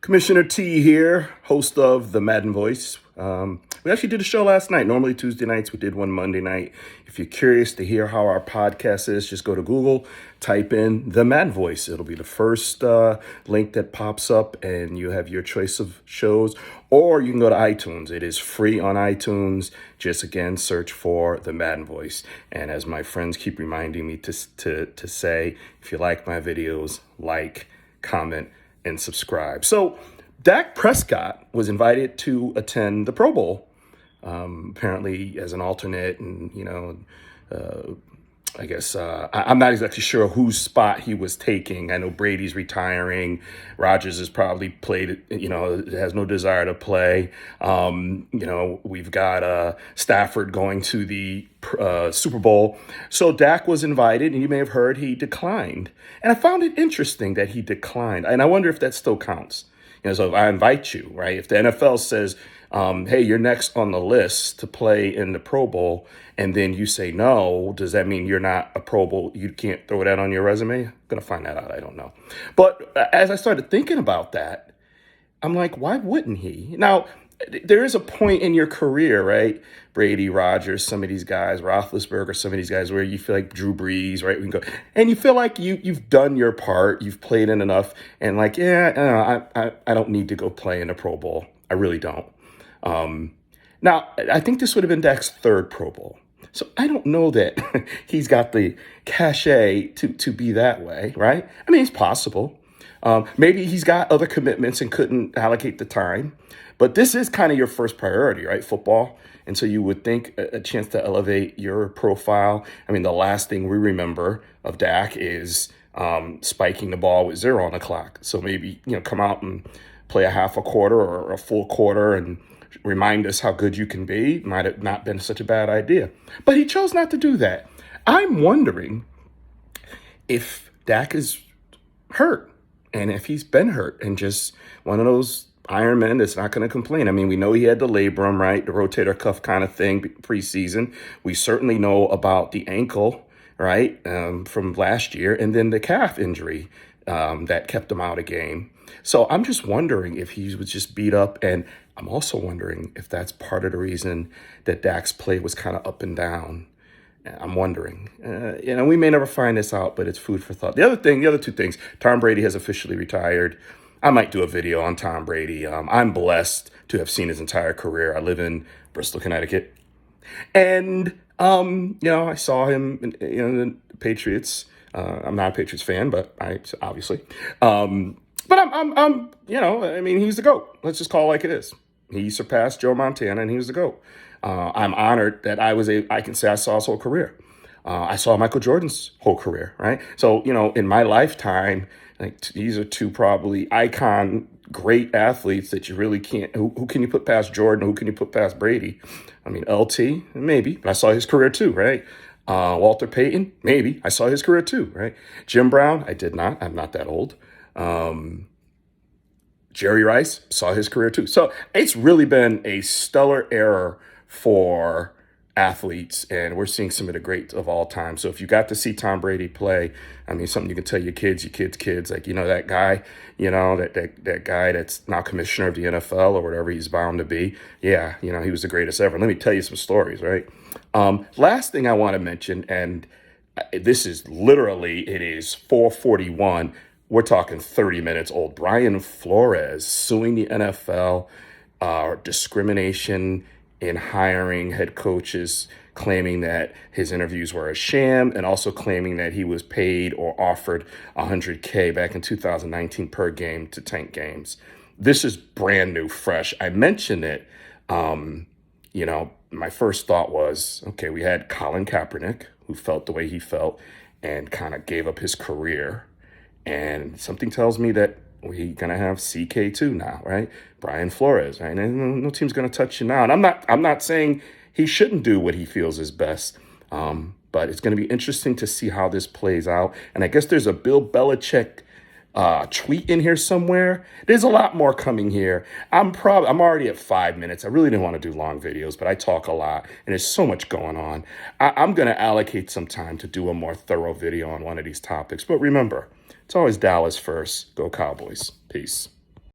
Commissioner T here, host of The Madden Voice. We actually did a show last night. Normally Tuesday nights, we did one Monday night. If you're curious to hear how our podcast is, just go to Google, type in The Madden Voice. It'll be the first link that pops up, and you have your choice of shows. Or you can go to iTunes. It is free on iTunes. Just again, search for The Madden Voice. And as my friends keep reminding me to say, if you like my videos, like, comment, and subscribe. So Dak Prescott was invited to attend the Pro Bowl, apparently as an alternate. And, I guess I'm not exactly sure whose spot he was taking. I know Brady's retiring. Rodgers has probably played, has no desire to play. We've got Stafford going to the Super Bowl. So Dak was invited, and you may have heard he declined. And I found it interesting that he declined. And I wonder if that still counts. So if I invite you, right, if the NFL says, hey, you're next on the list to play in the Pro Bowl, and then you say no, does that mean you're not a Pro Bowl? You can't throw that on your resume? I'm going to find that out. I don't know. But as I started thinking about that, I'm like, why wouldn't he? Now, there is a point in your career, right? Brady, Rodgers, some of these guys, Roethlisberger, some of these guys where you feel like Drew Brees, right? We can go, and you feel like you've done your part, you've played in enough, and like, I don't need to go play in a Pro Bowl. I really don't. Now, I think this would have been Dak's third Pro Bowl. So I don't know that he's got the cachet to be that way, right? I mean, it's possible. Maybe he's got other commitments and couldn't allocate the time. But this is kind of your first priority, right? Football. And so you would think a chance to elevate your profile. I mean, the last thing we remember of Dak is spiking the ball with 0 on the clock. So maybe, come out and play a half a quarter or a full quarter and remind us how good you can be. Might have not been such a bad idea. But he chose not to do that. I'm wondering if Dak is hurt and if he's been hurt and just one of those Iron Men that's not going to complain. I mean, we know he had the labrum, right? The rotator cuff kind of thing preseason. We certainly know about the ankle, right, from last year, and then the calf injury that kept him out of game. So I'm just wondering if he was just beat up, and I'm also wondering if that's part of the reason that Dak's play was kind of up and down. I'm wondering. We may never find this out, but it's food for thought. The other two things, Tom Brady has officially retired. I might do a video on Tom Brady. I'm blessed to have seen his entire career. I live in Bristol, Connecticut. And, I saw him in the Patriots. I'm not a Patriots fan, but obviously. But he's the GOAT. Let's just call it like it is. He surpassed Joe Montana, and he was the GOAT. I'm honored that I can say I saw his whole career. I saw Michael Jordan's whole career, right? So, in my lifetime, like these are two probably icon great athletes that you really can't, who can you put past Jordan? Who can you put past Brady? I mean, LT, maybe, but I saw his career too, right? Walter Payton, maybe, I saw his career too, right? Jim Brown, I did not, I'm not that old. Jerry Rice, saw his career too. So it's really been a stellar era for athletes, and we're seeing some of the greats of all time. So if you got to see Tom Brady play, I mean, something you can tell your kids, like, that guy, that guy that's now commissioner of the NFL or whatever he's bound to be. Yeah, he was the greatest ever. Let me tell you some stories, right? Last thing I want to mention, and this is literally, it is 4:41. We're talking 30 minutes old. Brian Flores suing the NFL, discrimination in hiring head coaches, claiming that his interviews were a sham, and also claiming that he was paid or offered $100K back in 2019 per game to tank games. This is brand new, fresh. I mentioned it. My first thought was, okay, we had Colin Kaepernick, who felt the way he felt and kind of gave up his career. And something tells me that we're going to have CK2 now, right? Brian Flores, right? And no team's going to touch you now. And I'm not saying he shouldn't do what he feels is best. But it's going to be interesting to see how this plays out. And I guess there's a Bill Belichick tweet in here somewhere. There's a lot more coming here. I'm already at 5 minutes. I really didn't want to do long videos, but I talk a lot and there's so much going on. I'm going to allocate some time to do a more thorough video on one of these topics. But remember, it's always Dallas first. Go Cowboys. Peace.